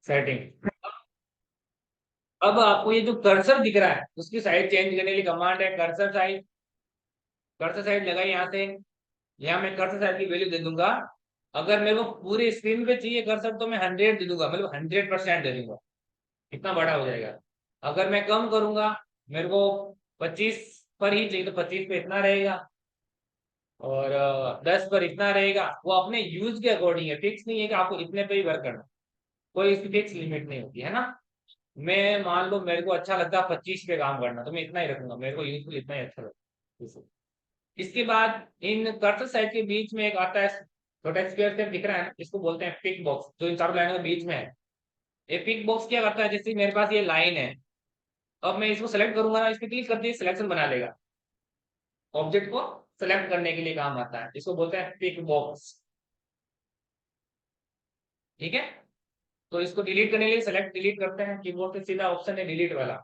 Setting. अब आपको ये जो कर्सर दिख रहा है उसकी साइज चेंज करने के लिए कमांड है कर्सर साइज। कर्सर साइज लगाई यहाँ से, यहाँ मैं कर्सर साइज की वैल्यू दे दूंगा। अगर मेरे को पूरी स्क्रीन पे चाहिए कर्सर तो मैं 100 दे दूंगा, मतलब 100% दे दूंगा, इतना बड़ा हो जाएगा। अगर मैं कम करूंगा, मेरे को 25 पर ही चाहिए तो 25 पे इतना रहेगा, और 10 पर इतना रहेगा। वो अपने यूज के अकॉर्डिंग है, फिक्स नहीं है कि आपको इतने पे ही वर्क करना, कोई इसकी फिक्स लिमिट नहीं होती है ना। मैं मान लो मेरे को अच्छा लगता है 25 पे काम करना, तो मैं इतना ही रखूंगा, मेरे को यूजफुल इतना ही अच्छा लगता है। इसके बाद इन कर्सर साइड के बीच में एक आता है छोटा स्क्वायर शेप दिख रहा है ना, इसको बोलते हैं पिक बॉक्स, जो इन चारों लाइनों के बीच में है। ये पिक बॉक्स क्या करता है, जैसे मेरे पास ये लाइन है, अब मैं इसको सेलेक्ट करूंगा ना, इस पे क्लिक करते ही सिलेक्शन बना लेगा, ऑब्जेक्ट को सेलेक्ट करने के लिए काम आता है, इसको बोलते हैं पिक बॉक्स। ठीक है, तो इसको डिलीट करने के लिए सेलेक्ट डिलीट करते हैं, कीबोर्ड से सीधा ऑप्शन है डिलीट वाला।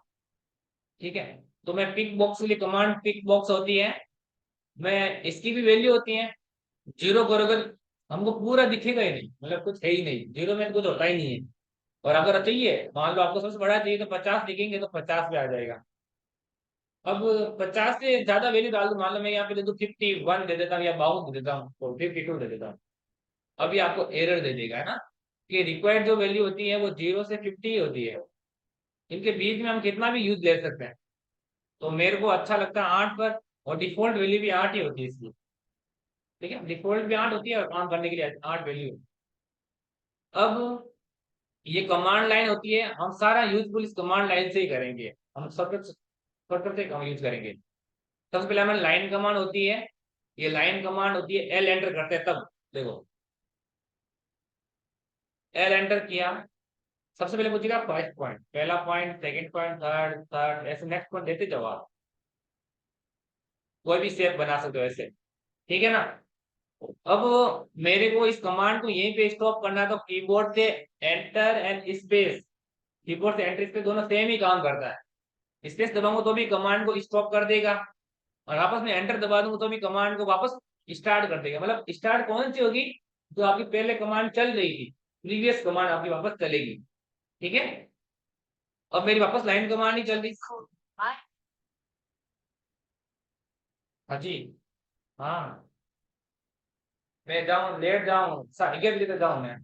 ठीक है, तो मैं पिक बॉक्स के लिए कमांड पिक बॉक्स होती है, मैं इसकी भी वैल्यू होती है जीरो पर, अगर हमको पूरा दिखेगा ही नहीं, मतलब कुछ है ही नहीं, जीरो में तो कुछ होता ही नहीं है। और अगर चाहिए, मान लो आपको सबसे बड़ा चाहिए तो 50 लिखेंगे तो 50 पे आ जाएगा। अब 50 से ज्यादा वैल्यू डाल दो, मान लो मैं यहाँ पे दे दूं 51 दे देता हूँ, या 52 दे देता हूँ, तो 52 दे देता हूँ। अभी आपको एरर दे देगा, है ना, कि रिक्वायर्ड जो वैल्यू होती है वो 0 से 50 होती है, इनके बीच में हम कितना भी यूज ले सकते हैं। तो मेरे को अच्छा लगता है 8 पर, और डिफॉल्ट वैल्यू भी 8 ही होती है इसकी। ठीक है, डिफॉल्ट भी 8 होती है और काम करने के लिए 8 वैल्यू। अब ये कमांड लाइन होती है, हम सारा यूजफुल इस कमांड लाइन से ही करेंगे, हम शॉर्टकट से हम यूज करेंगे। सबसे पहले हमें लाइन कमांड होती है, ये लाइन कमांड होती है, एल एंटर करते हैं तब, देखो एल एंटर किया, सबसे पहले पूछेगा फर्स्ट पॉइंट, पहला point, second point, third third, ऐसे नेक्स्ट पॉइंट देते जाओ आप, कोई भी शेप बना सकते हो ऐसे। ठीक है ना। अब मेरे को इस कमांड को यहीं पे स्टॉप करना है, तो कीबोर्ड से एंटर एंड स्पेस, कीबोर्ड से एंटर स्पेस दोनों सेम ही काम करता है। स्पेस दबाऊंगा तो भी कमांड को स्टॉप कर देगा, और आपस में एंटर दबा दूंगा तो भी कमांड को वापस स्टार्ट कर देगा। मतलब स्टार्ट कौन सी होगी, जो आपकी पहले कमांड चल रही थी, प्रीवियस कमांड आपकी वापस चलेगी। ठीक है, अब मेरी वापस लाइन कमांड ही चल रही। हाँ जी। हाँ, मैं जाऊँ लेट जाऊँ, साढ़े 11 बजे तक जाऊँ मैं।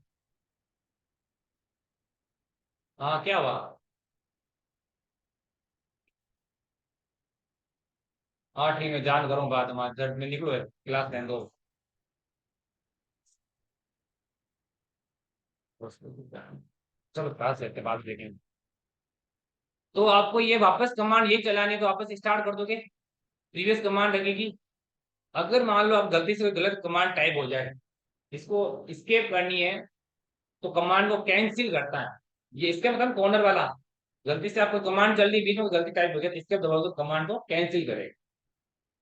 हाँ, क्या हुआ। हाँ ठीक है, जान करूँ बात, हमारे जट में निकलो है क्लास लेने दो। चलो क्लास लेते हैं, बाद में देखेंगे। तो आपको ये वापस कमांड ये चलानी है तो वापस स्टार्ट कर दोगे, प्रीवियस कमांड लगेगी। अगर मान लो आप गलती से कोई गलत कमांड टाइप हो जाए, इसको स्केप करनी है, तो कमांड को कैंसिल करता है, ये इसका मतलब कॉर्नर वाला, गलती से आपको कमांड चल रही बीच में गलती टाइप हो गया तो इसके दबाओ तो कमांड को कैंसिल करेगा,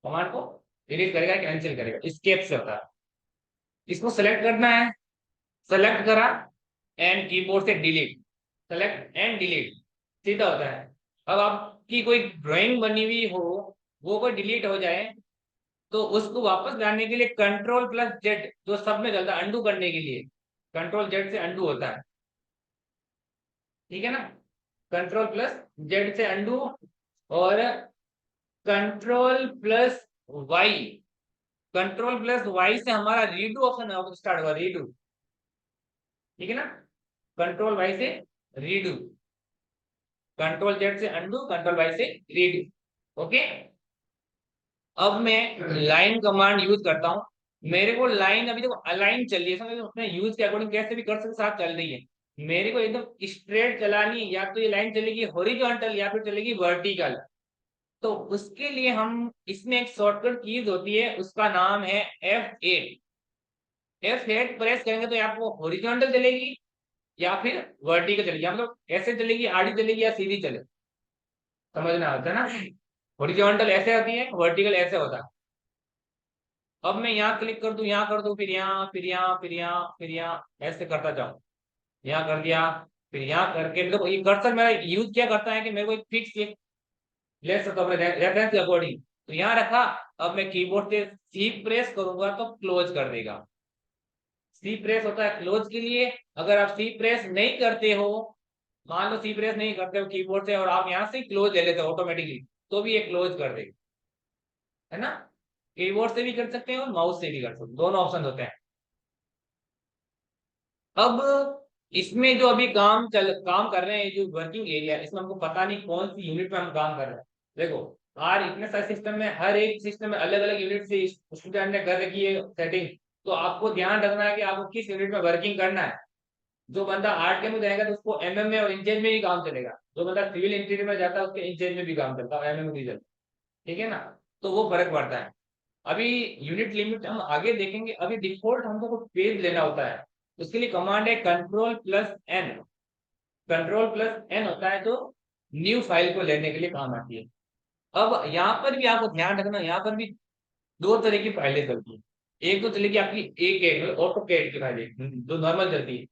कमांड को डिलीट करेगा, कैंसिल करेगा, स्केप से होता है। इसको सेलेक्ट करना है, सेलेक्ट करा एंड कीबोर्ड से डिलीट, सेलेक्ट एंड डिलीट, सीधा होता है। अब आपकी कोई ड्राइंग बनी हुई हो, वो कोई डिलीट हो जाए, तो उसको वापस लाने के लिए कंट्रोल+Z, जो सब में चलता है अंडू करने के लिए, कंट्रोल Z से अंडू होता है। ठीक है ना, कंट्रोल+Z से अंडू, और कंट्रोल+Y, कंट्रोल+Y से हमारा रीडू ऑप्शन स्टार्ट होगा, रीडू। ठीक है ना, कंट्रोल Y से रीडू, कंट्रोल Z से अंडू, कंट्रोल Y से रीडू। ओके, अब मैं लाइन कमांड यूज करता हूँ। मेरे को लाइन अभी देखो अलाइन चल रही है, समझ लो अपने यूज के अकॉर्डिंग कैसे भी कर सकते, साथ चल रही है। मेरे को एकदम स्ट्रेट चलानी है, या तो ये लाइन चलेगी हॉरिजॉन्टल या फिर चलेगी वर्टिकल। तो उसके लिए हम, इसमें एक शॉर्टकट कीज होती है, उसका नाम है F8। F8 प्रेस करेंगे तो आपको हॉरिजॉन्टल चलेगी या फिर वर्टिकल चलेगी, मतलब ऐसे चलेगी, आड़ी चलेगी या सीधी चले, समझना होता है ना। हॉरिजॉन्टल ऐसे होती है, वर्टिकल ऐसे होता है। अब मैं यहाँ क्लिक कर दूं, यहाँ कर दूं, फिर यहाँ, फिर यहाँ, फिर यहाँ, फिर यहाँ, ऐसे करता जाऊं, यहाँ कर दिया, फिर यहाँ करके, मतलब ये कर्सर मेरा यूज क्या करता है कि मेरे को एक फिक्स ले सकता हूँ अपने रेफरेंस के अकॉर्डिंग, तो यहाँ रखा। अब मैं कीबोर्ड से सी प्रेस करूंगा तो क्लोज कर देगा, सी प्रेस होता है क्लोज के लिए। अगर आप सी प्रेस नहीं करते हो, मान लो सी प्रेस नहीं करते हो कीबोर्ड से और आप यहाँ से क्लोज ले लेते हो ऑटोमेटिकली, तो भी ये क्लोज कर देगा, है ना। कीबोर्ड से भी कर सकते हैं और माउस से भी कर सकते हैं, दोनों ऑप्शन होते हैं। अब इसमें जो अभी काम कर रहे हैं, जो वर्किंग एरिया, इसमें हमको पता नहीं कौन सी यूनिट में हम काम कर रहे हैं। देखो, आर इतने सारे सिस्टम में, हर एक सिस्टम में अलग अलग यूनिट से स्टूडेंट ने कर रखी है सेटिंग। तो आपको ध्यान रखना है कि आपको किस यूनिट में वर्किंग करना है। जो बंदा आर्ट के में जाएगा तो उसको एमएम में और इंचेज में ही काम चलेगा। जो बंदा सिविल इंजीनियर में जाता है उसके इंचेज में भी काम चलता है, एमएम में भी चलता है, ठीक है ना। तो वो फर्क पड़ता है। अभी यूनिट लिमिट हम आगे देखेंगे। अभी डिफॉल्ट हमको कुछ पेज लेना होता है, उसके लिए कमांड है कंट्रोल+N। कंट्रोल+N होता है जो न्यू फाइल को लेने के लिए काम आती है। अब यहाँ पर भी आपको ध्यान रखना, यहाँ पर भी दो तरह की फाइलें चलती है। एक तो चलेगी आपकी ए कैड ऑटो कैड की फाइलें, जो नॉर्मल चलती है।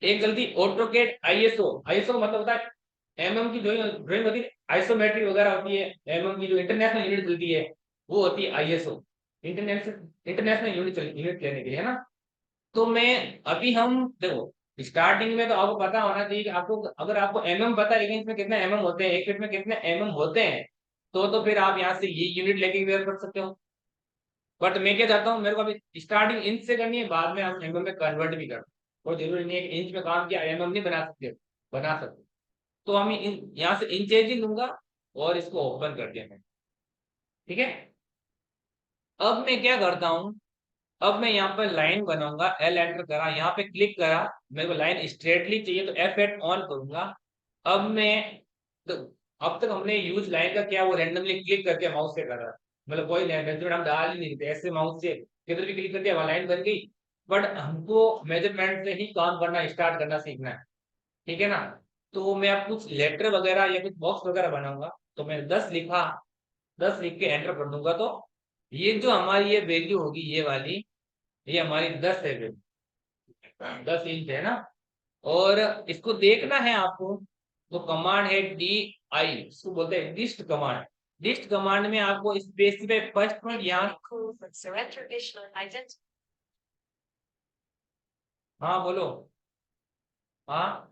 एक चलती ऑटो कैड आईएसओ। आईएसओ मतलब होता है एमएम की जो ड्राइंग होती है, आइसोमेट्रिक वगैरह होती है। एमएम की जो इंटरनेशनल यूनिट चलती है वो होती है आईएसओ, इंटरनेशनल इंटरनेशनल यूनिट लेने के लिए, है ना। तो मैं अभी हम देखो, स्टार्टिंग में तो आपको पता होना चाहिए कि आपको, अगर आपको एमएम पता है लेकिन इसमें कितने एमएम होते हैं, एक फीट में कितने एमएम होते हैं, तो फिर आप यहाँ से ये यूनिट लेके भी कर सकते हो। बट मैं क्या चाहता हूँ, मेरे को अभी स्टार्टिंग इंच से करनी है, बाद में हम एमएम में कन्वर्ट भी कर, और जरूरी नहीं है कि इंच में काम किया एमएम नहीं बना सकते, बना सकते। तो हम यहाँ से इंचेज ही लूंगा और इसको ओपन कर दिया मैं, ठीक है। अब मैं क्या करता हूँ, अब मैं यहाँ पर लाइन बनाऊंगा, एल एंटर करा, यहाँ पे क्लिक करा, मेरे को लाइन स्ट्रेटली चाहिए तो F8 ऑन करूंगा। अब मैं तो, अब तक हमने यूज लाइन का क्या, वो रैंडमली क्लिक करके माउस से कर रहा, मतलब कोई मेजरमेंट हम डाल ही नहीं थे, ऐसे माउस से किधर भी क्लिक कर दिया वहां लाइन बन गई। बट हमको मेजरमेंट से ही काम करना स्टार्ट करना सीखना है, ठीक है ना। तो मैं अब कुछ लेटर वगैरह या कुछ बॉक्स वगैरह बनाऊंगा। तो मैं 10 लिखा, 10 लिख के एंटर कर दूंगा। तो ये जो हमारी ये वैल्यू होगी ये वाली, ये हमारी 10 है, वैल्यू 10 इंच है ना। और इसको देखना है आपको, तो कमांड है DI, इसको बोलते हैं डिस्ट कमांड। डिस्ट कमांड में आपको स्पेसिफाई फर्स्ट पॉइंट यहाँ, हाँ बोलो, हाँ।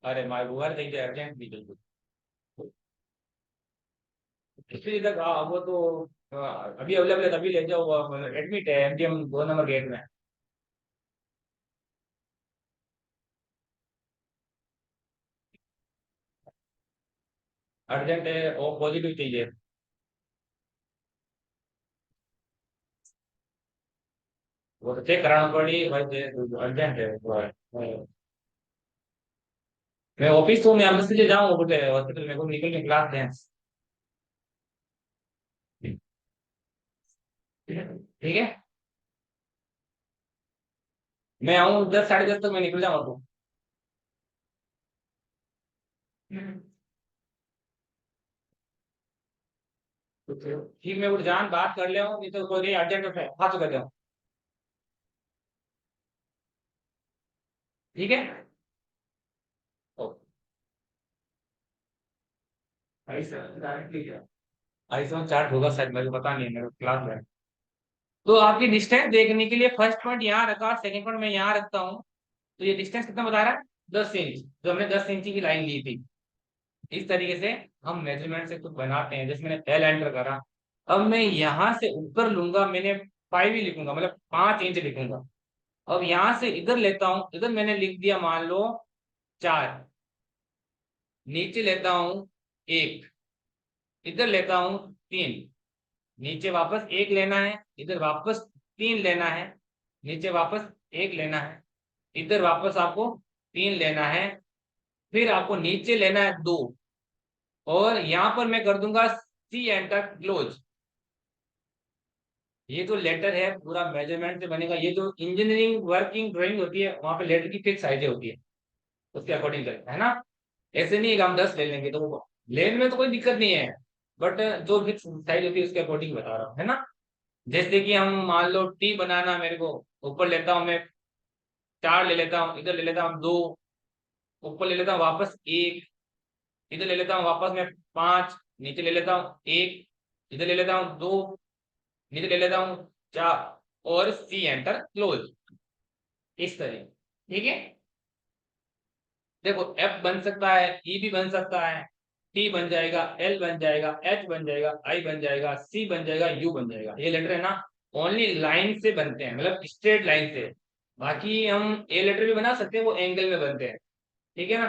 अरे माय गूगल देखिए अर्जेंट भी बिल्कुल, इसलिए तक वो तो अभी अवेलेबल है, तभी ले जाओ। एडमिट है MGM 2 नंबर गेट में। अर्जेंट है और पॉजिटिव चाहिए। वो तो चेक कराना पड़ी भाई, अर्जेंट है वो है। मैं ऑफिस हूँ, मैं अंदर से जाऊँ हॉस्पिटल में को निकल के क्लास लें। ठीक है, मैं आऊँ 10 साढ़े 10 तक मैं निकल जाऊँ तो। ठीक, मैं उठ बात कर ले हूँ, नहीं तो कोई अर्जेंट है हाथ कर जाऊँ। ठीक है, आईफोन चार्ट होगा शायद, मेरे को पता नहीं है, मेरे क्लास में। तो आपकी डिस्टेंस देखने के लिए फर्स्ट पॉइंट यहाँ रखा, सेकंड पॉइंट मैं यहाँ रखता हूँ। तो ये डिस्टेंस कितना बता रहा है, 10 इंच, जो हमने 10 इंच की लाइन ली थी। इस तरीके से हम मेजरमेंट से कुछ बनाते हैं। जैसे मैंने एल एंटर करा, अब मैं यहाँ से ऊपर लूंगा, मैंने 5 ही लिखूंगा, मतलब 5 इंच लिखूंगा। अब यहाँ से इधर लेता हूँ, इधर मैंने लिख दिया मान लो 4, नीचे लेता हूँ 1, इधर लेता हूँ 3, नीचे वापस 1 लेना है, इधर वापस 3 लेना है, नीचे वापस 1 लेना है, इधर वापस आपको 3 लेना है, फिर आपको नीचे लेना है 2, और यहाँ पर मैं कर दूंगा सी एंटर क्लोज। ये जो लेटर है पूरा मेजरमेंट से बनेगा। ये जो इंजीनियरिंग वर्किंग ड्राइंग होती है वहां पे लेटर की फिक्स साइजें होती है, उसके अकॉर्डिंग करता है ना। ऐसे नहीं है कि हम 10 ले लेंगे, तो वो लेने में तो कोई दिक्कत नहीं है, बट जो फिक्स साइज होती है उसके अकॉर्डिंग बता रहा हूँ, है ना। जैसे कि हम मान लो टी बनाना, मेरे को ऊपर लेता हूँ मैं 4 ले लेता हूँ, इधर ले लेता हूँ 2, ऊपर ले लेता हूँ वापस 1, इधर ले लेता हूँ वापस मैं 5, नीचे ले लेता हूँ 1, इधर ले लेता हूँ 2, नीचे ले लेता हूँ चा और सी एंटर क्लोज, इस तरह। ठीक है, देखो एफ बन सकता है, ई भी बन सकता है, टी बन जाएगा, एल बन जाएगा, एच बन जाएगा, आई बन जाएगा, सी बन जाएगा, यू बन जाएगा। ये लेटर है ना ओनली लाइन से बनते हैं, मतलब स्ट्रेट लाइन से। बाकी हम ए लेटर भी बना सकते हैं, वो एंगल में बनते हैं। ठीक है ना,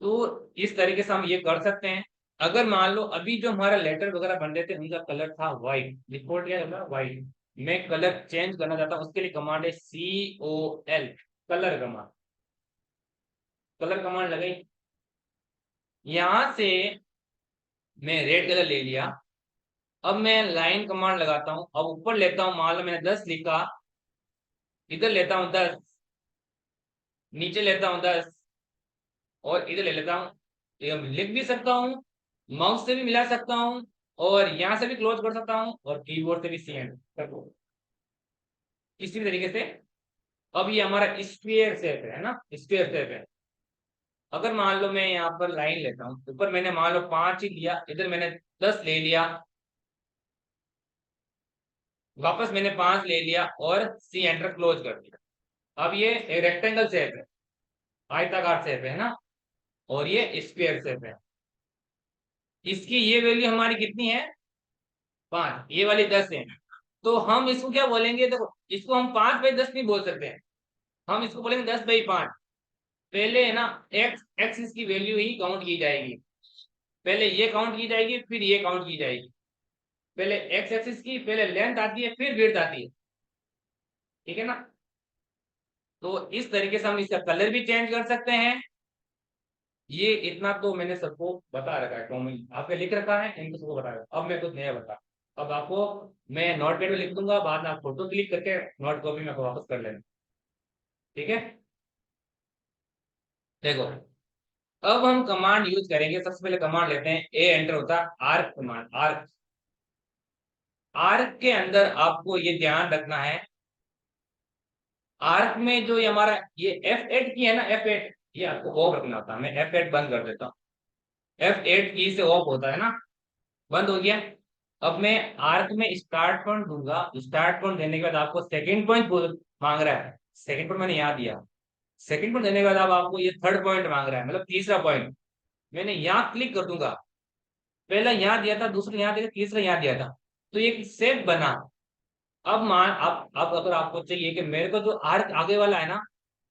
तो इस तरीके से हम ये कर सकते हैं। अगर मान लो अभी जो हमारा लेटर वगैरह बन रहे थे उनका कलर था व्हाइट, डिफॉल्ट क्या था व्हाइट, मैं कलर चेंज करना चाहता हूँ, उसके लिए कमांड है COL, colour command. Colour command लगाई, यहां से मैं रेड कलर ले लिया। अब मैं लाइन कमांड लगाता हूं, अब ऊपर लेता हूं, मान लो मैंने 10 लिखा, इधर लेता हूं 10, नीचे लेता हूं 10 और इधर ले लेता हूं। ये लिख भी सकता हूं, माउस से भी मिला सकता हूं, और यहां से भी क्लोज कर सकता हूं, और कीबोर्ड से भी सी एंड कर दो, किसी भी तरीके से। अब ये हमारा स्क्वायर शेप है ना, स्क्वायर शेप है। अगर मान लो मैं यहाँ पर लाइन लेता हूँ, ऊपर मैंने मान लो 5 ही लिया, इधर मैंने 10 ले लिया, वापस मैंने 5 ले लिया और सी एंटर क्लोज कर दिया। अब ये रेक्टेंगल शेप है, आयताकार शेप है ना, और ये स्क्वायर शेप है। इसकी ये वैल्यू हमारी कितनी है 5, ये वाली 10 है। तो हम इसको क्या बोलेंगे, देखो इसको हम 5/10 नहीं बोल सकते हैं, हम इसको बोलेंगे 10/5। पहले है ना एक्स एक्स इसकी वैल्यू ही काउंट की जाएगी, पहले ये काउंट की जाएगी फिर ये काउंट की जाएगी। पहले एक्स एक्सिस की पहले लेंथ आती है फिर विड्थ आती है। ठीक है ना, तो इस तरीके से हम इसका कलर भी चेंज कर सकते हैं। ये इतना तो मैंने सबको बता रखा है, कॉमन आपने लिख रखा है, इनको सबको बता रखा। अब मैं कुछ नया बता, अब आपको मैं नोट पैड में लिख दूंगा, बाद में आप फोटो क्लिक करके नोट कॉपी में वापस कर लेना। ठीक है, देखो अब हम कमांड यूज करेंगे। सबसे पहले कमांड लेते हैं, ए एंटर होता है आर्क कमांड। आर्क, आर्क के अंदर आपको ये ध्यान रखना है, आर्क में जो ये हमारा ये F8 की है ना, F8 ये आपको ऑफ रखना होता है। मैं F8 बंद कर देता हूँ, F8 की से ऑफ होता है ना, बंद हो गया। अब मैं आर्क में स्टार्ट पॉइंट दूंगा, स्टार्ट पॉइंट देने के बाद आपको सेकंड पॉइंट मांग रहा है, सेकंड पॉइंट मैंने यहाँ दिया। सेकंड पॉइंट देने के बाद अब आपको ये थर्ड पॉइंट मांग रहा है, मतलब तीसरा पॉइंट। मैंने यहाँ क्लिक कर दूंगा, पहला यहाँ दिया था, दूसरा यहाँ दिया था, तीसरा यहाँ दिया था, तो ये सेप बना। अब मान अब अगर आपको चाहिए कि मेरे को जो आर्क आगे वाला है ना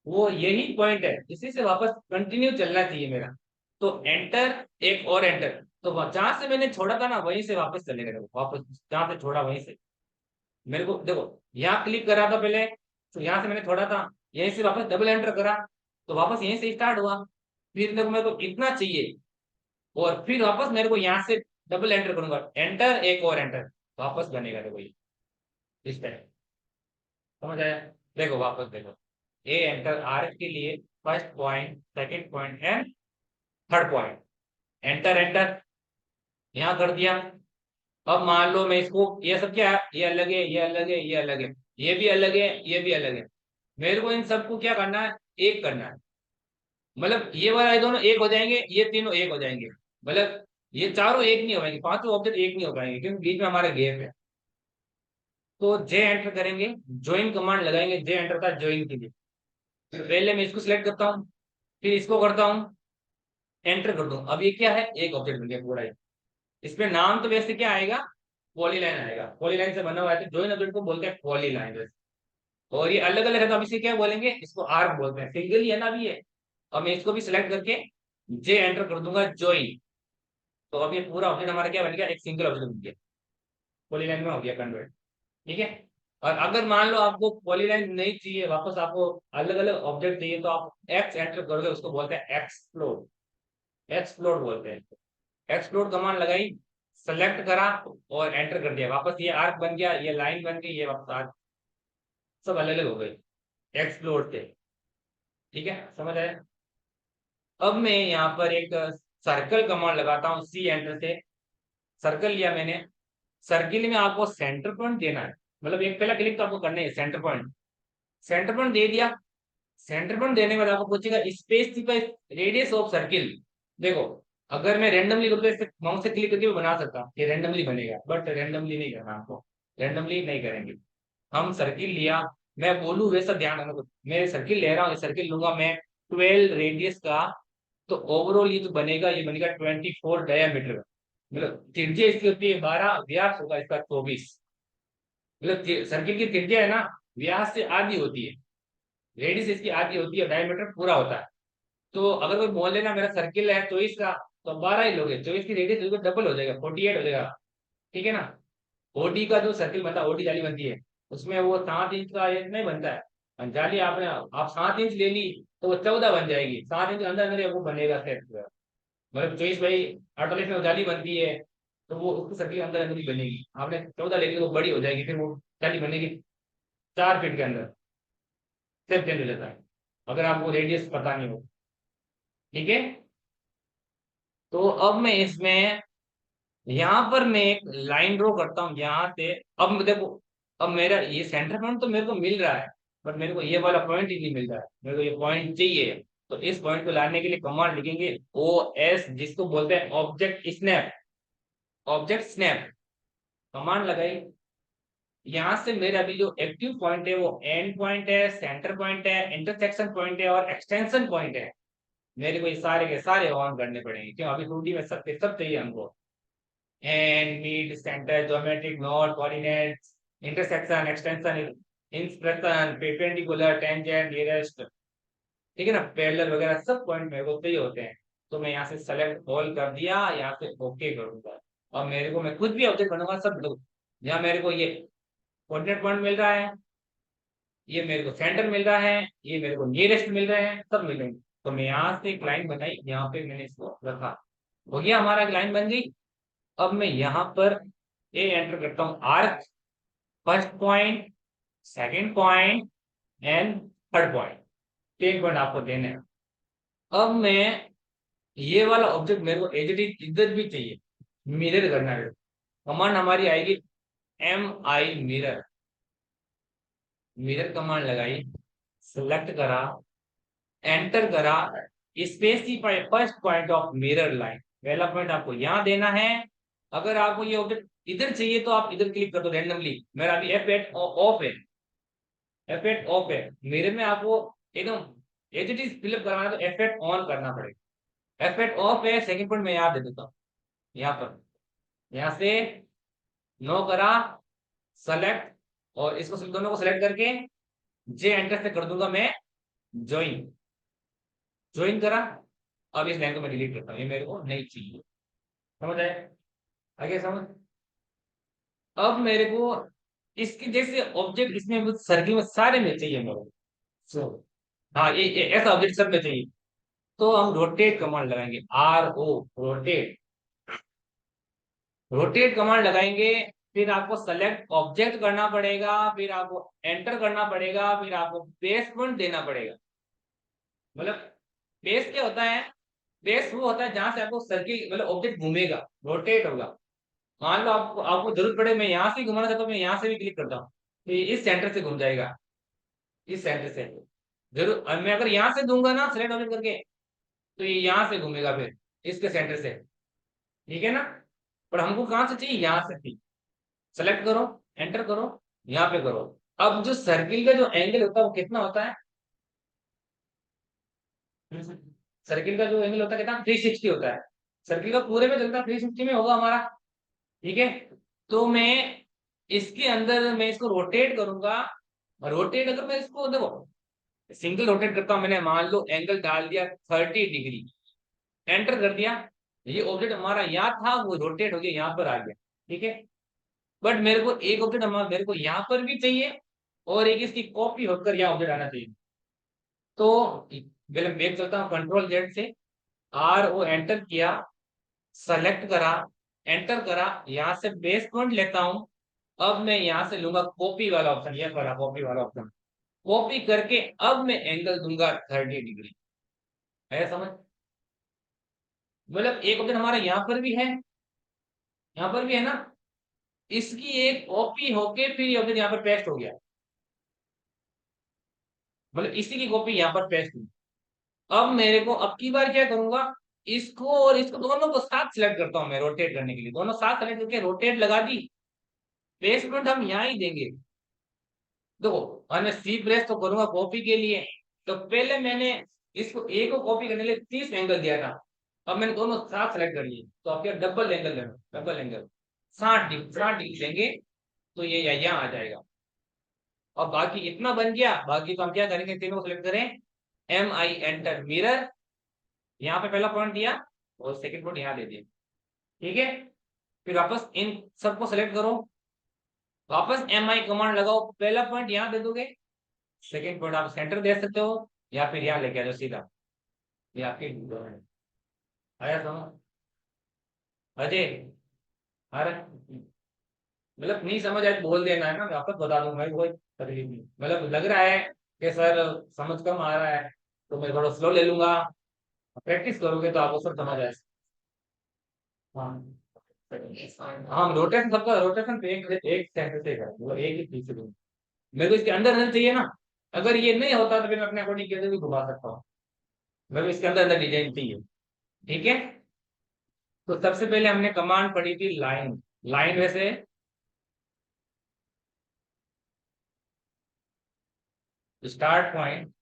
वो यही पॉइंट है, इसी से वापस कंटिन्यू चलना चाहिए मेरा, तो एंटर, एक और एंटर। तो जहां से मैंने छोड़ा था ना वहीं से वापस चलेगा, देखो वापस जहां से छोड़ा वहीं से। मेरे को देखो यहाँ क्लिक करा था पहले, तो यहाँ से मैंने छोड़ा था, यहीं से वापस डबल एंटर करा तो वापस यहीं से स्टार्ट हुआ। फिर देखो मेरे को इतना चाहिए, और फिर वापस मेरे को यहाँ से डबल एंटर करूंगा, एंटर एक और एंटर, वापस बनेगा देखो ये इस टाइम। समझ आया, देखो वापस देखो, ए एंटर आर के लिए first point, second point and third point, enter enter यहाँ कर दिया। अब मान लो मैं इसको, ये सब क्या है, ये अलग है, ये अलग है, ये अलग है, ये भी अलग है, ये भी अलग है। मेरे को इन सबको क्या करना है, एक करना है। मतलब ये वाला ये दोनों एक हो जाएंगे, ये तीनों एक हो जाएंगे, मतलब ये चारों एक नहीं हो पाएंगे, पांचों ऑब्जेक्ट एक नहीं हो पाएंगे क्योंकि बीच में हमारा गैप है। तो जे एंटर करेंगे, ज्वाइन कमांड लगाएंगे, जे एंटर था ज्वाइन के लिए। तो पहले मैं इसको सिलेक्ट करता हूँ, फिर इसको करता हूँ, एंटर कर दूं। अब ये क्या है, एक ऑब्जेक्ट बन गया पूरा ही। इसमें नाम तो वैसे क्या आएगा, पॉलीलाइन आएगा, पॉलीलाइन से बना हुआ है, तो ज्वाइन ऑब्जेक्ट को बोलते हैं पॉलीलाइन वैसे। और ये अलग अलग है तो अब इसे क्या बोलेंगे, इसको आर्क बोलते हैं, सिंगल ही है ना अभी ये। अब मैं इसको भी सिलेक्ट करके जे एंटर कर दूंगा ज्वाइन, तो अब ये पूरा ऑब्जेक्ट हमारा क्या बन गया, एक सिंगल ऑब्जेक्ट बन गया, पॉलीलाइन में हो गया कन्वर्ट। ठीक है, और अगर मान लो आपको पॉलीलाइन नहीं चाहिए, वापस आपको अलग अलग ऑब्जेक्ट चाहिए, तो आप एक्स एंटर करोगे, उसको बोलते हैं एक्सप्लोर, एक्सप्लोर बोलते हैं। एक्सप्लोर कमांड लगाई, सेलेक्ट करा और एंटर कर दिया, वापस ये आर्क बन गया, ये लाइन बन गई, ये वापस आर्क, सब अलग अलग हो गए एक्सप्लोर से। ठीक है, समझ आया। अब मैं यहाँ पर एक सर्कल कमांड लगाता हूँ, सी एंटर से सर्कल लिया मैंने। सर्किल में आपको सेंटर पॉइंट देना है, मतलब एक पहला क्लिक तो आपको करना है सेंटर पॉइंट, सेंटर पॉइंट दे दिया। सेंटर पॉइंट देने के बाद आपको पूछेगा स्पेसिफाई रेडियस ऑफ सर्किल। देखो अगर मैं रेंडमली करूँ तो इसे माउस से क्लिक करके भी बना सकता हूँ, ये रेंडमली बनेगा, बट रेंडमली नहीं करना आपको, रेंडमली नहीं करेंगे। हम सर्किल लिया, मैं बोलूँ वैसा ध्यान रखना, मैं सर्किल ले रहा हूँ, सर्किल लूंगा मैं 12 रेडियस का, तो ओवरऑल ये जो बनेगा ये बनेगा 24 डायमीटर, मतलब त्रिज्या इसकी होती है 12, व्यास होगा इसका 24, मतलब सर्किल की त्रिज्या है ना, व्यास से आधी होती है, रेडियस इसकी आधी होती है, डायमीटर पूरा होता है। तो अगर कोई बोल लेना मेरा सर्किल है 24 का, तो 12 ही लोगे, 24 की रेडियस डबल हो जाएगा, 48 हो जाएगा, ठीक है ना। ओडी का जो सर्किल बनता है, ओडी जाली बनती है, उसमें वो 7 इंच का एक नहीं बनता है, और जाली आपने आप 7 इंच ले ली तो वो 14 बन जाएगी, 7 इंच के अंदर अंदर वो बनेगा सेट, मतलब 24 बाई 48 में वो जाली बनती है, तो वो उसको सर्किल के अंदर अंदर ही बनेगी, आपने 14 ले ली तो वो बड़ी हो जाएगी, फिर वो जाली बनेगी 4 फीट के अंदर, सेप चेंज हो जाता है, अगर आपको रेडियस पता नहीं हो, ठीक है। तो अब मैं इसमें यहाँ पर मैं एक लाइन ड्रॉ करता हूँ यहाँ से, अब देखो, अब मेरा ये सेंटर पॉइंट तो मेरे को मिल रहा है, बट मेरे को ये वाला पॉइंट ही नहीं मिल रहा है, मेरे को ये पॉइंट चाहिए। तो इस पॉइंट को लाने के लिए कमांड लिखेंगे OS, जिसको बोलते हैं object snap, object snap command लगाई। यहाँ से मेरा अभी जो एक्टिव पॉइंट है वो एंड पॉइंट है, सेंटर पॉइंट है, इंटरसेक्शन पॉइंट है और एक्सटेंशन पॉइंट है, मेरे को ये सारे के सारे ऑन करने पड़ेंगे, क्यों अभी 2D में सब चाहिए हमको। And meet center, geometric node, coordinates, intersection, extension, inspiration, perpendicular, tangent, nearest, ठीक है ना, पैरेलल वगैरह सब पॉइंट मेरे को चाहिए होते हैं। तो मैं यहाँ से सेलेक्ट ऑल कर दिया, यहाँ से ओके करूंगा, और मेरे को मैं खुद भी ऑब्जेक्ट बनूंगा सब लोग, यहाँ मेरे को ये कोऑर्डिनेट पॉइंट मिल रहा है, ये मेरे को सेंटर मिल रहा है, ये मेरे को नियरेस्ट मिल रहे हैं, सब मिल रहे हैं। तो मैं यहाँ से एक लाइन बनाई, यहाँ पे मैंने इसको रखा, हो गया हमारा, एक लाइन बन गई। अब मैं यहाँ पर ए एंटर करता हूँ, arc, first point, second point and third point, 3 point आपको देने हैं। अब मैं ये वाला ऑब्जेक्ट मेरे को एज इट इज इधर भी चाहिए, मिरर करना है, कमांड हमारी आएगी MI मिरर, मिरर कमांड लगाई, सिलेक्ट करा, एंटर करा, specify first point of mirror line, पहला पॉइंट आपको यहाँ देना है। अगर आपको ये ऑब्जेक्ट इधर चाहिए तो आप इधर क्लिक कर दो रैंडमली, मेरा अभी F8 ऑफ है, F8 ऑफ है, मेरे में आपको एकदम एज इट इज फिलअप करवाना है तो F8 ऑन करना पड़ेगा। F8 ऑफ है, सेकंड पॉइंट मैं यहाँ दे देता हूँ, यहाँ पर, यहाँ से नो करा, सेलेक्ट, और इसको दोनों को सेलेक्ट करके जे एंटर से कर दूंगा मैं ज्वाइन, ज्वाइन करा। अब इस लाइन को मैं डिलीट करता हूँ, ये मेरे को नहीं चाहिए, समझ आए, आगे समझ। अब मेरे को इसकी जैसे ऑब्जेक्ट इसमें सर्किल में सारे में चाहिए मेरे को, so, हाँ ये ऐसा ऑब्जेक्ट सब में चाहिए, तो हम रोटेट कमांड लगाएंगे, RO रोटेट, रोटेट कमांड लगाएंगे। फिर आपको सेलेक्ट ऑब्जेक्ट करना पड़ेगा, फिर आपको एंटर करना पड़ेगा, फिर आपको बेस पॉइंट देना पड़ेगा। मतलब बेस क्या होता है, बेस वो होता है जहां से आपको सर्किल मतलब ऑब्जेक्ट घूमेगा, रोटेट होगा। मान लो आपको आपको जरूरत पड़े, मैं यहाँ से घुमाना चाहता हूँ, मैं यहाँ से भी क्लिक करता हूँ तो ये इस सेंटर से घूम जाएगा, इस सेंटर से। जरूर मैं अगर यहाँ से दूंगा ना सेलेक्ट ऑब्जेक्ट करके, तो ये यहाँ से घूमेगा फिर इसके सेंटर से, ठीक है ना। पर हमको कहाँ से चाहिए, यहाँ से चाहिए, सेलेक्ट करो, एंटर करो, यहाँ पे करो। अब जो सर्किल का जो एंगल होता है वो कितना होता है, सर्किल का जो एंगल होता है कितना, 360 होता है, सर्किल का पूरे में चलता है 360 में होगा हमारा, ठीक है। तो मैं इसके अंदर मैं इसको रोटेट करूंगा, रोटेट अगर मैं इसको देखो सिंगल रोटेट करता हूं, मैंने मान लो एंगल डाल दिया 30 डिग्री, एंटर कर दिया, ये ऑब्जेक्ट हमारा यहाँ था वो रोटेट हो गया यहाँ पर आ गया, ठीक है। बट मेरे को एक ऑब्जेक्ट हमारा मेरे को यहाँ पर भी चाहिए, और एक इसकी कॉपी होकर यहाँ ऑब्जेक्ट आना चाहिए। तो पहले मैं चलता हूँ Ctrl Z से, RO एंटर किया, सेलेक्ट करा, एंटर करा, यहाँ से बेस पॉइंट लेता हूं। अब मैं यहाँ से लूंगा कॉपी वाला ऑप्शन, ये वाला कॉपी वाला ऑप्शन, कॉपी करके अब मैं एंगल दूंगा 30 डिग्री, है समझ। मतलब एक ऑप्शन हमारा यहाँ पर भी है, यहाँ पर भी है ना, इसकी एक कॉपी होके फिर ये ऑप्शन यहाँ पर पेस्ट हो गया, मतलब इसी की कॉपी यहाँ पर पेस्ट हुई। अब मेरे को अब की बार क्या करूंगा, इसको और इसको दोनों को साथ सिलेक्ट करता हूं मैं रोटेट करने के लिए, दोनों साथ सेलेक्ट करके रोटेट लगा दी। प्लेसमेंट हम यहाँ ही देंगे। देखो, और मैं सी प्रेस तो करूंगा कॉपी के लिए, तो पहले मैंने इसको ए को कॉपी करने के लिए 30 एंगल दिया था, अब मैंने दोनों साथ सेलेक्ट कर लिए, तो आप क्या डबल एंगल लेना, डबल एंगल 60 डिग्री लेंगे, तो ये यहाँ आ जाएगा। और बाकी इतना बन गया, बाकी तो हम क्या करेंगे, तीनों को सिलेक्ट करें, MI एंटर मिरर, यहाँ पे पहला पॉइंट दिया और सेकंड पॉइंट यहाँ दे दिया। ठीक है, फिर वापस इन सबको सेलेक्ट करो, वापस MI कमांड लगाओ, पहला पॉइंट यहाँ दे दोगे, सेकंड पॉइंट आप सेंटर दे सकते हो, या फिर यहाँ लेके आ जाओ सीधा, ये आपकी आया समझ अजय? अरे मतलब नहीं समझ आए तो बोल देना है ना, मैं वापस बता दूंगा, कोई तकलीफ नहीं, मतलब लग रहा है कि सर समझ कम आ रहा है तो मैं थोड़ा स्लो ले लूंगा, प्रैक्टिस करोगे तो आपको सब समझ आए। हाँ हाँ, रोटेशन सबका रोटेशन तो एक एक सेंटर से है, वो एक ही पीछे दूंगा, मेरे को इसके अंदर अंदर चाहिए ना, अगर ये नहीं होता तो फिर मैं अपने अकॉर्डिंग कैसे भी घुमा सकता हूँ, मेरे को इसके अंदर अंदर डिजाइन चाहिए। ठीक है, तो सबसे पहले हमने कमांड पढ़ी थी लाइन, लाइन वैसे स्टार्ट पॉइंट,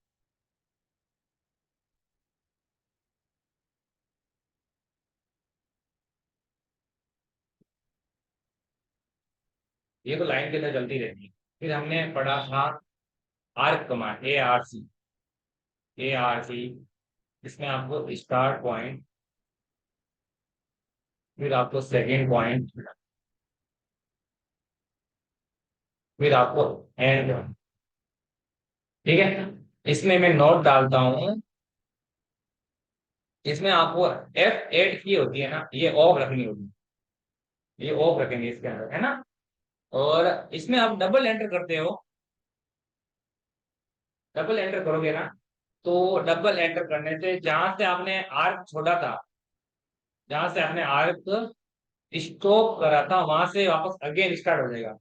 ये तो लाइन के अंदर चलती रहती है। फिर हमने पढ़ा था आर्क कमांड, ARC, इसमें आपको स्टार्ट पॉइंट, फिर आपको सेकेंड पॉइंट, फिर आपको एंड। ठीक है, इसमें मैं नोट डालता हूँ, इसमें आपको F8 की होती है ना, ये ऑफ रखनी होगी, ये ऑफ रखेंगे इसके अंदर, है ना। और इसमें आप डबल एंटर करते हो, डबल एंटर करोगे ना, तो डबल एंटर करने से जहां से आपने आर्क छोड़ा था, जहां से आपने आर्क स्टॉप करा था, वहां से वापस अगेन स्टार्ट हो जाएगा।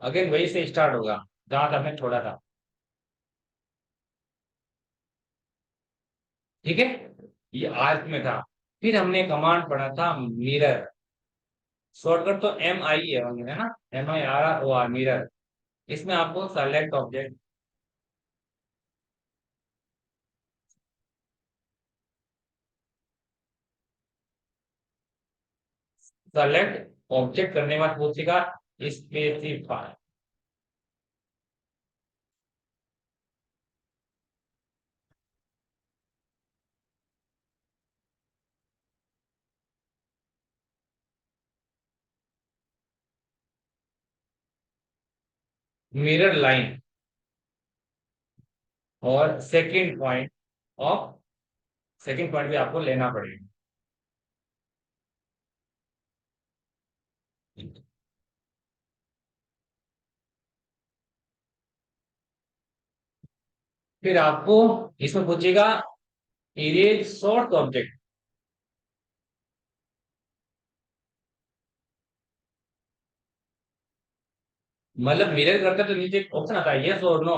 अगेन वही से स्टार्ट होगा जहां से आपने छोड़ा था। ठीक है, ये आर्क में था। फिर हमने कमांड पढ़ा था मिरर, शॉर्टकट तो MI है ना, MIRR मिरर। इसमें आपको सेलेक्ट ऑब्जेक्ट, सेलेक्ट ऑब्जेक्ट करने के बाद पूछेगा स्पेसिफाई, मिरर लाइन और second point of, second point भी आपको लेना पड़ेगा। फिर आपको इसमें पूछेगा इरेज शॉर्ट ऑब्जेक्ट, मतलब मिरर करते तो नीचे ऑप्शन आता है यस और नो,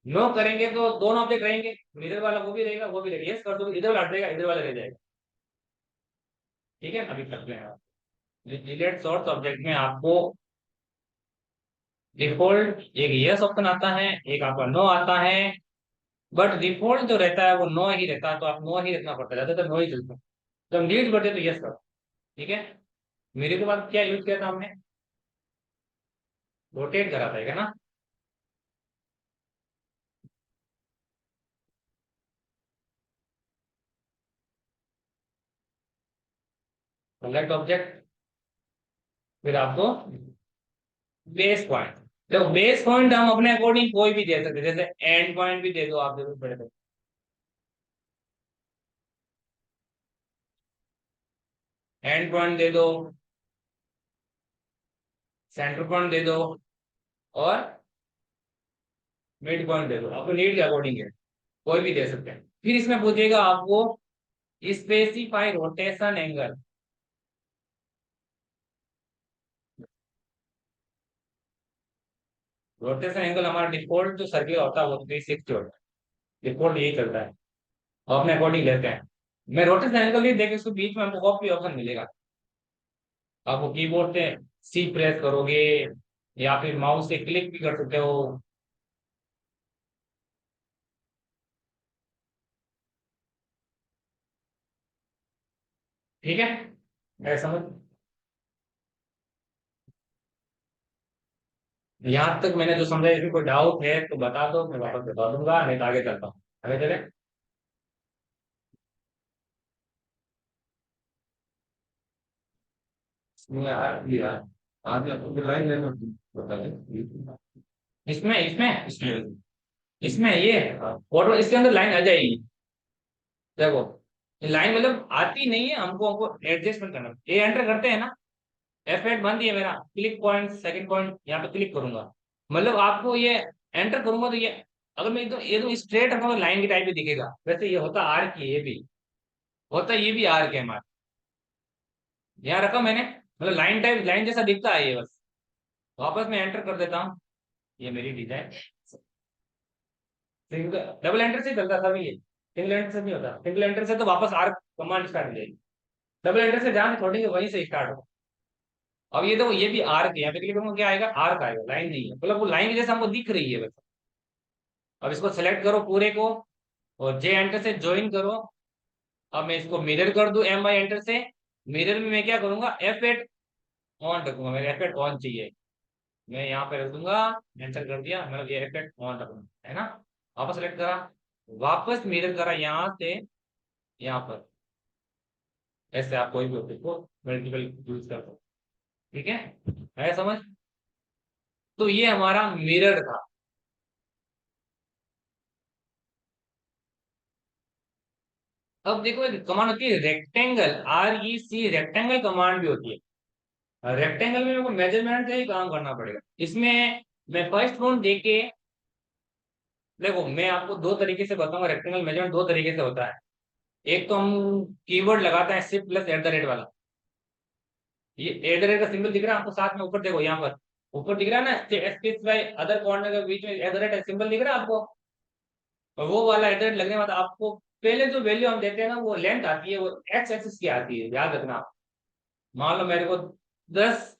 नो करेंगे तो दोनों ऑब्जेक्ट रहेंगे, मिरर वाला वो भी रहेगा वो भी रहेगा, यस कर दो इधर वाला हट जाएगा इधर वाला रह जाएगा। ठीक है, अभी करते हैं आप डिलीट शॉर्ट ऑब्जेक्ट में आपको डिफॉल्ट एक यस ऑप्शन आता है, एक आपका नो आता है, बट डिफॉल्ट जो रहता है वो नो ही रहता है, तो आप नो ही रखना पड़ता है, ज्यादातर नो ही चलता है। जब हम डिलीट करते हैं तो यस करो। ठीक है, मेरे के बाद क्या यूज किया था हमने, रोटेट करा था, है ना। सेलेक्ट ऑब्जेक्ट, फिर आपको बेस पॉइंट, देखो बेस पॉइंट हम अपने अकॉर्डिंग कोई भी दे सकते हैं, जैसे एंड पॉइंट भी दे दो आप जरूर पड़े तो, एंड पॉइंट दे दो, सेंटर पॉइंट दे दो, और मिड पॉइंट दे दो, आपको नीड के अकॉर्डिंग है, कोई भी दे सकते हैं। फिर इसमें पूछेगा आपको specify rotation angle, rotation angle हमारा डिफॉल्ट जो सर्कुलर होता है वो 360 होता है, डिफॉल्ट यही चलता है, और अपने अकॉर्डिंग लेते हैं। मैं रोटेशन एंगल नहीं देखे, उसके बीच में हमको कॉपी ऑप्शन मिलेगा, आप वो कीबोर्ड से सी प्रेस करोगे या फिर माउस से क्लिक भी कर सकते हो। ठीक है, मैं समझ, यहाँ तक मैंने जो समझा, इसमें कोई डाउट है तो बता दो, मैं वापस बता दूंगा, नहीं तो आगे चलता हूँ। आगे चले। यार यार, आगे आपको लाइन लेना बता दें। इसमें इसमें इसमें इसमें ये फोटो इसके अंदर लाइन आ जाएगी। देखो, लाइन मतलब आती नहीं है, हमको हमको एडजस्टमेंट करना, ये एंटर करते हैं ना, F8 बंद ही है मेरा, क्लिक पॉइंट सेकंड पॉइंट यहाँ पे क्लिक करूंगा, मतलब आपको ये एंटर करूंगा तो ये, अगर मैं एकदम ये तो स्ट्रेट रखूंगा तो लाइन की टाइप भी दिखेगा, वैसे ये होता आर्क ही है, ये भी होता, ये भी आर्क है हमारा, यहाँ रखा मैंने, मतलब लाइन टाइप, लाइन जैसा दिखता है ये बस। वापस मैं एंटर कर देता हूँ, ये मेरी डिजाइन सिंगल डबल एंटर से चलता था ये, सिंगल एंटर से नहीं होता, सिंगल एंटर से तो वापस आर्क कमांड स्टार्ट हो जाएगी, डबल एंटर से जहां छोड़ेंगे वहीं से स्टार्ट हो। अब ये देखो, ये भी आर्क है, यहाँ पे क्लिक करूंगा क्या आएगा, आर्क आएगा, लाइन नहीं है, मतलब वो लाइन जैसा हमको दिख रही है बस। अब इसको सेलेक्ट करो पूरे को, और जे एंटर से ज्वाइन करो। अब मैं इसको मिरर कर दूं एम आई एंटर से, मिरर में मैं क्या करूंगा, F8 ऑन रखूंगा, मेरे F8 ऑन चाहिए, मैं यहाँ पे रख दूंगा, एंटर कर दिया, मतलब ये F8 ऑन रखूंगा, है ना। वापस सेलेक्ट करा, वापस मिरर करा यहाँ से यहाँ पर, ऐसे आप कोई भी ऑब्जेक्ट को मल्टीपल यूज कर सकते हो। ठीक है समझ। तो ये हमारा मिरर था। अब देखो एक कमांड होती है रेक्टेंगल, REC, रेक्टेंगल कमांड भी होती है। रेक्टेंगल में मेरे को मेजरमेंट का ही काम करना पड़ेगा इसमें। मैं फर्स्ट वन देके, देखो मैं आपको दो तरीके से बताऊंगा, रेक्टेंगल मेजरमेंट दो तरीके से होता है। एक तो हम कीवर्ड लगाते हैं shift plus at the rate वाला, ये एट द रेट का सिंबल दिख रहा है आपको साथ में, ऊपर देखो यहाँ पर ऊपर दिख रहा है ना, स्पेसिफाई अदर कॉर्नर के बीच में एट द रेट सिंबल दिख रहा है आपको, और वो वाला एट द रेट लगने के बाद आपको पहले जो वैल्यू हम देते हैं ना, वो लेंथ आती है, वो एक्स एक्सिस की आती है, याद रखना। मान लो मेरे को 10,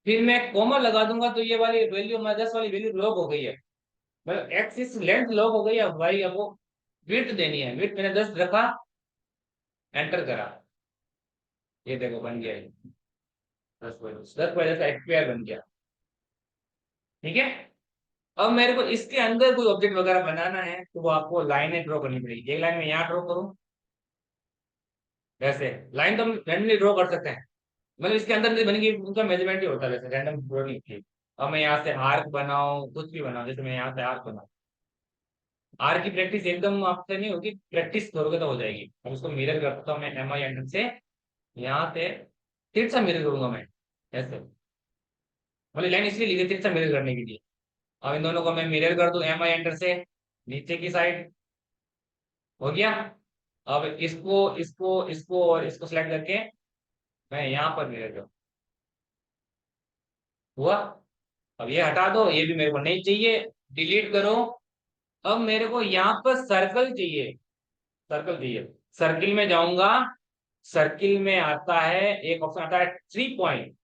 फिर मैं कॉमा लगा दूंगा तो ये वाली वैल्यू, मैं 10 वाली वैल्यू लॉक हो गई है, मतलब एक्सिस लेंथ लॉक हो गई है, भाई अब वो विड्थ देनी है, विड्थ मैंने 10 रखा, एंटर करा, ये देखो बन गया ये 10 का स्क्वायर बन गया। ठीक है, अब मेरे को इसके अंदर कोई ऑब्जेक्ट वगैरह बनाना है तो वो आपको लाइनें ड्रॉ करनी पड़ेगी, एक लाइन में यहाँ ड्रॉ करूँ, वैसे लाइन तो हम रैंडमली ड्रॉ कर सकते हैं, मतलब इसके अंदर नहीं बनेगी, उनका मेजरमेंट ही होता है, वैसे रैंडम ड्रॉ नहीं थी। अब मैं यहाँ से आर्क बनाऊं, कुछ भी बनाऊं, जैसे मैं यहाँ से आर्क बनाऊं, आर्क की प्रैक्टिस एकदम आपसे नहीं होगी, प्रैक्टिस करोगे तो हो जाएगी। अब उसको मिरर करता हूँ मैं एम आई एंटर से, यहाँ से तिरछा मिरर करूंगा मैं, ऐसे, मतलब लाइन इसलिए लिखी तिरछा मिरर करने के लिए। अब इन दोनों को मैं मिरर कर दूं एम आई एंटर से, नीचे की साइड हो गया। अब इसको इसको इसको और इसको सिलेक्ट करके मैं यहाँ पर मिरर करूँ, हुआ। अब ये हटा दो, ये भी मेरे को नहीं चाहिए, डिलीट करो। अब मेरे को यहाँ पर सर्कल चाहिए, सर्कल चाहिए, सर्किल में जाऊंगा, सर्किल में आता है एक ऑप्शन आता है 3 पॉइंट,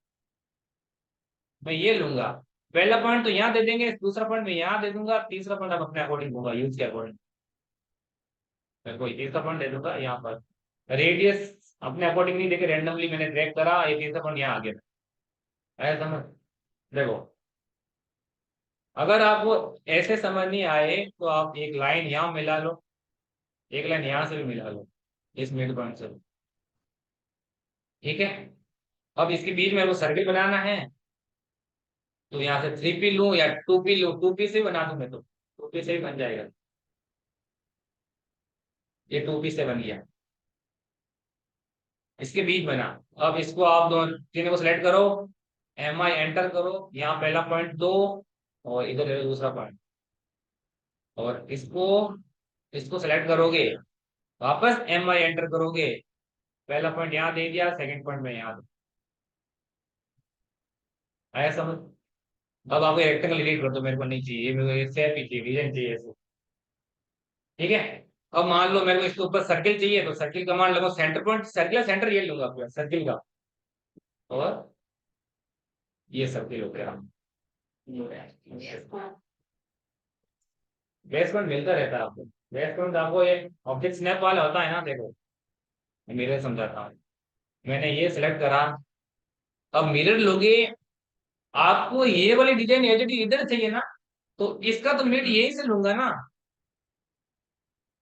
मैं ये लूंगा। पहला पॉइंट तो यहाँ दे देंगे, दूसरा पॉइंट मैं यहाँ दे दूंगा, तीसरा पॉइंट आप अपने अकॉर्डिंग होगा, यूज के अकॉर्डिंग मैं कोई तीसरा पॉइंट दे दूंगा यहाँ पर। रेडियस अपने अकॉर्डिंग नहीं देके रैंडमली मैंने ड्रैग करा, ये तीसरा पॉइंट यहाँ आ गया, ऐसा समझ। देखो, अगर आपको ऐसे समझ नहीं आए तो आप एक लाइन यहाँ मिला लो, एक लाइन यहाँ से भी मिला लो, इस मिड पॉइंट से। ठीक है, अब इसके बीच में वो सर्किल बनाना है, तो यहाँ से 3P लूं या 2P लूं, 2P से बना दूं मैं तो 2P से भी बन जाएगा, ये 2P से बन गया, इसके बीच बना। अब इसको आप दोनों तीनों को सिलेक्ट करो, एम आई एंटर करो, यहाँ पहला पॉइंट दो, और इधर है दूसरा पॉइंट, और इसको इसको सेलेक्ट करोगे, वापस एम आई एंटर करोगे, पहला पॉइंट यहाँ दे दिया, सेकंड पॉइंट में यहाँ दो, आया समझ। अब आपको रेक्टेंगल डिलीट कर दो, मेरे को नहीं चाहिए, मेरे को ये शेप ही चाहिए, डिजाइन चाहिए ऐसे। ठीक है। अब मान लो मेरे को इसके ऊपर सर्किल चाहिए, तो सर्किल का मान लो सेंटर पॉइंट, सर्किल सेंटर ये लूंगा पूरा सर्किल का। और ये सर्किल हो गया। बेस पॉइंट मिलता रहता है आपको। बेस पॉइंट आपको ये ऑब्जेक्ट स्नैप वाला होता है ना, देखो मिरर समझाता हूँ। मैंने ये सिलेक्ट करा, अब मिरर लोगे, आपको ये वाली डिजाइन एलईडी इधर चाहिए ना, तो इसका तो मिड यही से लूंगा ना,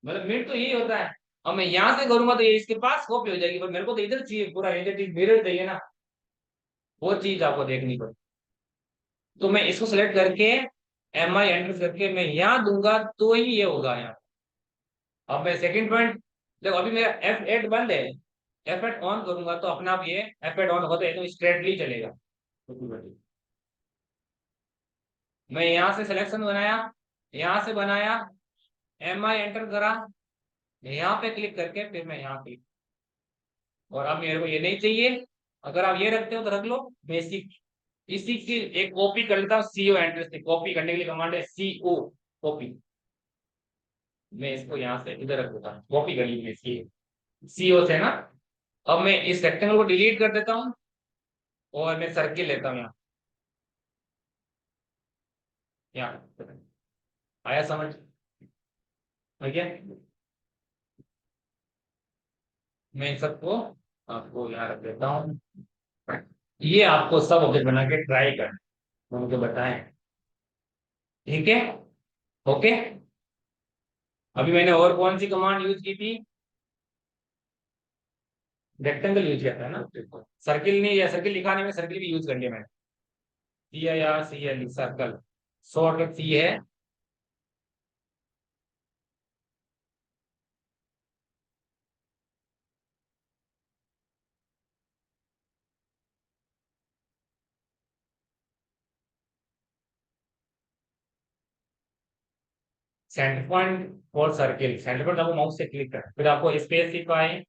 मतलब मिड तो यही होता है। अब मैं यहाँ से करूंगा तो ये इसके पास कॉपी हो जाएगी, पर मेरे को तो इधर चाहिए, पूरा एलईडी मिरर चाहिए ना, वो चीज आपको देखनी पड़ेगी। तो मैं इसको सेलेक्ट करके एम आई एंटर करके मैं यहाँ दूंगा तो ही ये होगा यहाँ। अब मैं सेकंड पॉइंट, देखो अभी मेरा F8 बंद है, F8 ऑन करूंगा तो अपना आप ये F8 ऑन होता है तो स्ट्रेटली चलेगा। मैं यहाँ से सिलेक्शन बनाया, यहाँ से बनाया, एम आई एंटर करा, यहाँ पे क्लिक करके फिर मैं यहाँ क्लिक, और अब मेरे को ये नहीं चाहिए, अगर आप ये रखते हो तो रख लो। बेसिक इसी की एक कॉपी कर लेता हूँ, सीओ एंटर से कॉपी करने के लिए कमांड है सीओ कॉपी। मैं इसको यहाँ से इधर रख देता हूँ, कॉपी कर ली इसकी सीओ से ना। अब मैं इस रेक्टेंगल को डिलीट कर देता हूँ और मैं सर्किल लेता हूँ यहाँ। यहाँ आया समझ, ठीक है। मैं इन सबको आपको यहाँ रख देता हूँ। ये आपको सब ऑब्जेक्ट बना के ट्राई कर, मुझे बताएं। ठीक है। ओके। अभी मैंने और कौन सी कमांड यूज की थी, रेक्टेंगल यूज किया था ना, सर्किल नहीं, या सर्किल दिखाने में सर्किल भी यूज कर लिया मैंने। सी है या सी है सर्कल, शॉर्ट सी है। Centre point for circle, centre point आपको माउस से क्लिक कर, फिर आपको specify,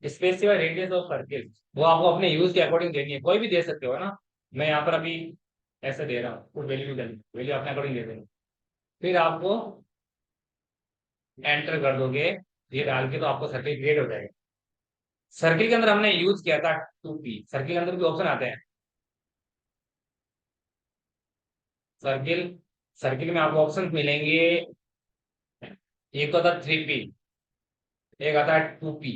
specify radius of circle, वो आपको अपने यूज के अकॉर्डिंग देनी है, कोई भी दे सकते हो ना। मैं यहाँ पर अभी ऐसे दे रहा हूँ, कोई वैल्यू नहीं देनी, वैल्यू अपने अकॉर्डिंग दे देनी। फिर आपको एंटर कर दोगे, ये डाल के तो आपको सर्किल क्रिएट हो जाएगा। सर्किल के अंदर हमने यूज किया था 2P, सर्किल के अंदर भी ऑप्शन आते हैं। सर्किल, सर्किल में आपको ऑप्शन मिलेंगे, एक तो था 3P, एक आता है 2P।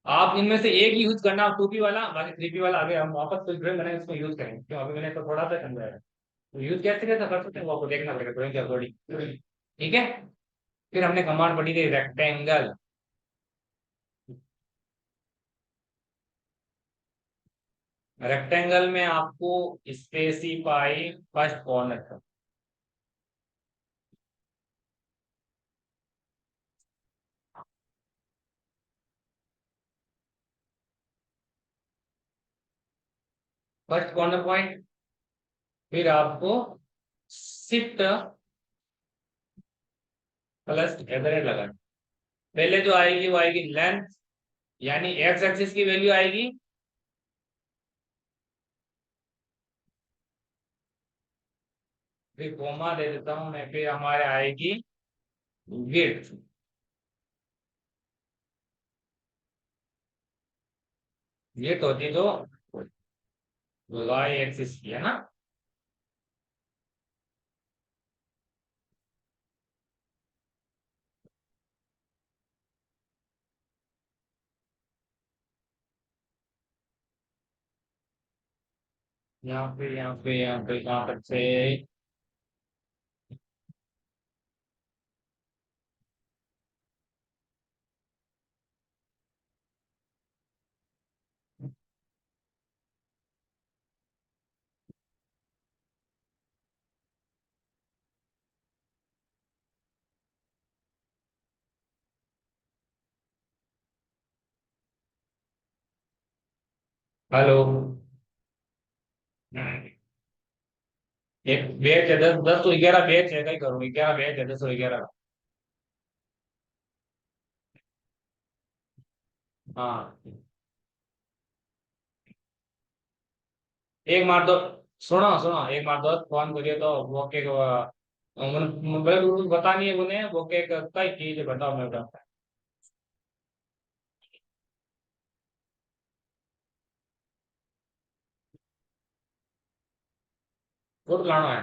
आप इनमें से एक ही यूज करना, 2P वाला, बाकी 3P वाला आगे हम वापस कोई ड्राइंग बनाए उसको यूज करेंगे, क्यों अभी मैंने तो थोड़ा सा समझाया। तो यूज कैसे कैसे कर सकते हैं वो आपको देखना पड़ेगा ड्राइंग के अकॉर्डिंग। ठीक है। फिर हमने कमांड पढ़ी थी रेक्टेंगल, रेक्टेंगल में आपको specify first corner, first corner point. फिर आपको शिफ्ट प्लस एवरेज लगाना। पहले जो आएगी वो आएगी लेंथ, यानी एक्स एक्सिस की वैल्यू आएगी, फिर कोमा दे देता हूं मैं, फिर हमारे आएगी विड्थ, ये तो होती जो वाई एक्सिस की है ना। यहाँ पे यहाँ पे यहाँ पे यहाँ तक से, हेलो, एक बैच है 10 10 तो 11 बैच है, क्या करूँ, 11 बैच है 10 और 11। हाँ एक मार दो। सुनो सुनो, एक मार दो फोन करिए तो वो के बता नहीं है उन्हें वो के कई चीज बताओ मेरे को। फुट लाना है।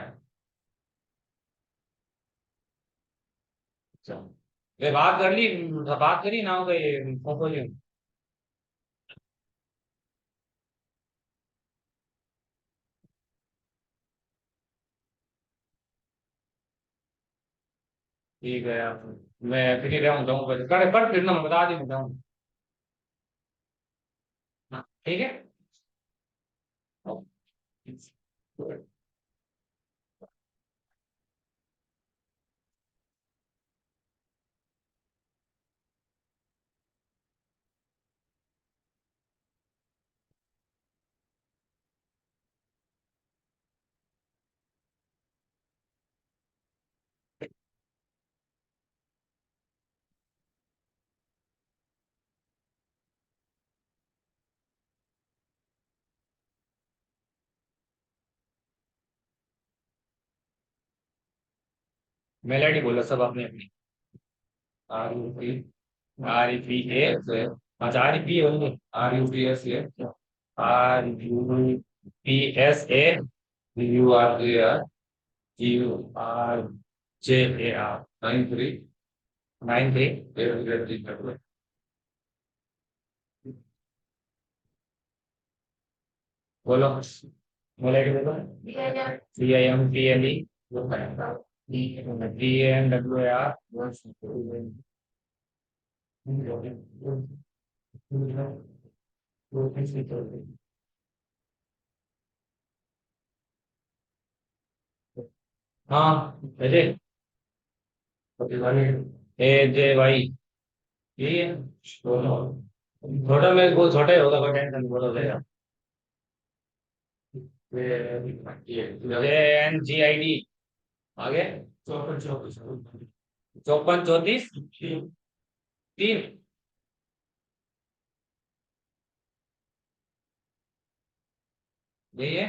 अच्छा ये बात कर ली, बात करी ना हो गई फोटो जी। ठीक है यार, मैं फ्री रहूँ जाऊँ कर फिर ना मैं बता दी मैं जाऊँ। हाँ, ठीक है। मेलेडी बोलो सब अपनी अपनी। R U P, R E P A, अच्छा R E P only, R U P S A, R U P S A, U R A R, U R J A R, 93 93। बोलो बोले कि देखो C I M P L E, D N W A R, हाँ अजय, ए जे Y, यही है। छोटा में बहुत छोटा ही होगा, कोई टेंशन नहीं, बोलो जाएगा। जे एन जी आई डी, आगे 54 34 3। यही है।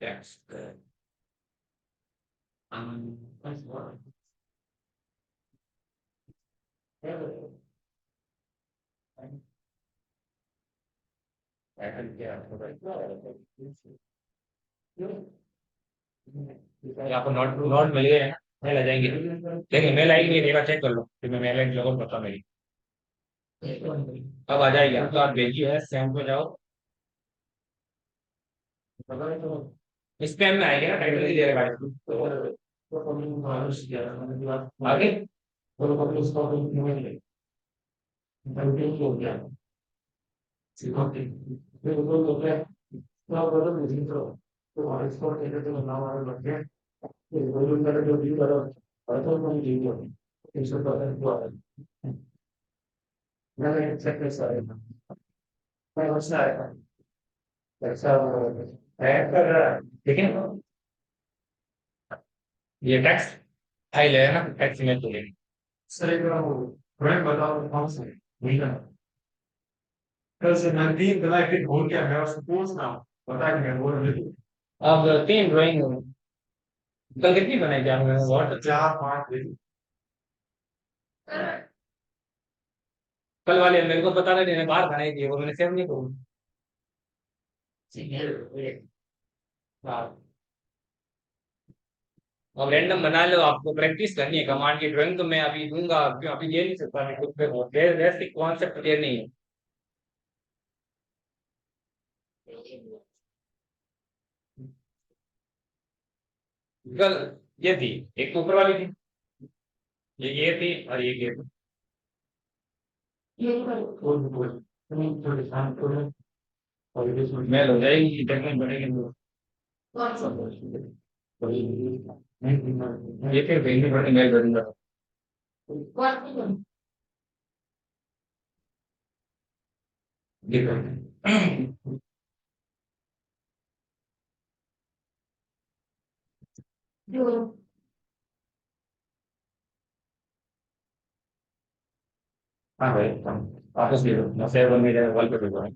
टेक्स्ट ये आपको नोट नोट मिल गए हैं, मेल आ जाएंगे। देखिए मेल आएगी नहीं देखा, चेक कर लो फिर मैं मेल आईडी लोगों को पता मेरी अब आ जाएगी। अब तो आप भेजिए है सैम को जाओ, स्पैम में आएगा ना, टाइटल नहीं दे रहा गाइस आगे। ठीक है ये टैक्स फाइल है ना, टैक्स में तो लेंगे। सर एक बार वो ब्रांड बताओ कौन सा है, वही ना। कल से मैं 3 दिन फिर भूल गया, मैं उसको पूछना पता नहीं, मैं बोल रही थी। अब 3 ड्राइंग कल कितनी बनाई क्या मैं बहुत 4 5 दिन। कल वाले मेरे को पता नहीं, मैंने बाहर बनाई थी वो मैंने सेव नहीं करूँ। हाँ अब रैंडम बना लो, आपको प्रैक्टिस करनी है कमांड की। ड्राइंग तो मैं अभी दूंगा, क्यों अभी दे नहीं सकता मैं खुद पे, बेसिक कॉन्सेप्ट क्लियर नहीं है। कल ये थी, एक तो ऊपर वाली थी, ये थी और ये थी। मेल हो जाएगी, टेक्निक बढ़ेगी तो। ये फिर भेजनी पड़ेगी, मेल करूंगा। हाँ भाई, वापस ले लो, मैं सेव मेरे वॉल पे भेजो।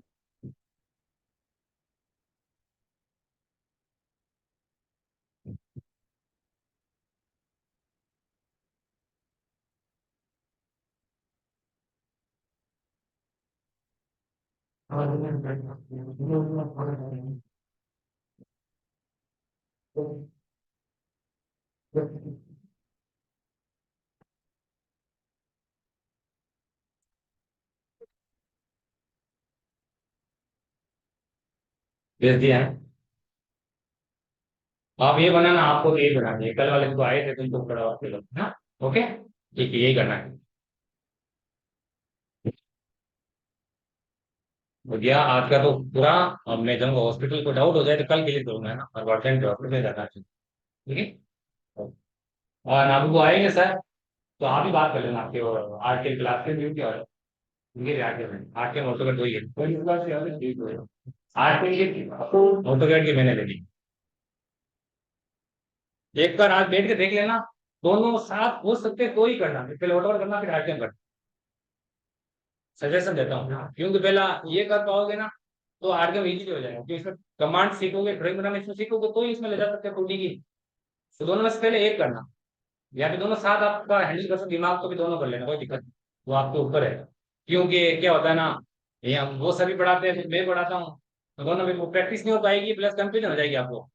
भेज दिया है। आप ये बनाना, आपको तो यही बनाना है, कल वाले तो आए थे तुमको पड़ा हुआ लोग ना। ओके, ठीक है, यही करना है। हो गया आज का तो पूरा। अब मैं जाऊंगा हॉस्पिटल, को डाउट हो जाए तो कल के लिए करूंगा, है ना, और अर्जेंट हॉस्पिटल जाना है। ठीक है। और नाबू को आएंगे सर, तो आप ही बात कर लेना आपके आर्ट के क्लास के भी और ये आर्ट के ऑटो कैड वही है, आर्ट के ऑटो कैड के मैंने ले ली। एक बार आज बैठ के देख लेना, दोनों साथ हो सकते तो ही करना, पहले ऑटो कैड करना फिर आर्ट करना। सजेशन देता हूँ, क्योंकि पहला ये कर पाओगे ना तो आर्ट इजी हो जाएगा, क्योंकि इसमें कमांड सीखोगे, ड्राइंग बनाना इसमें सीखोगे तो ही इसमें ले जा सकते हो 2D की। तो दोनों में से पहले एक करना, या फिर दोनों साथ आपका हैंडल कर सकते, दिमाग को भी दोनों कर लेना, कोई दिक्कत नहीं। वो आपके ऊपर है। क्योंकि क्या होता है ना, ये हम वो सभी पढ़ाते हैं, फिर मैं पढ़ाता हूँ, तो दोनों में प्रैक्टिस नहीं हो पाएगी, प्लस कंफ्यूजन हो जाएगी आपको।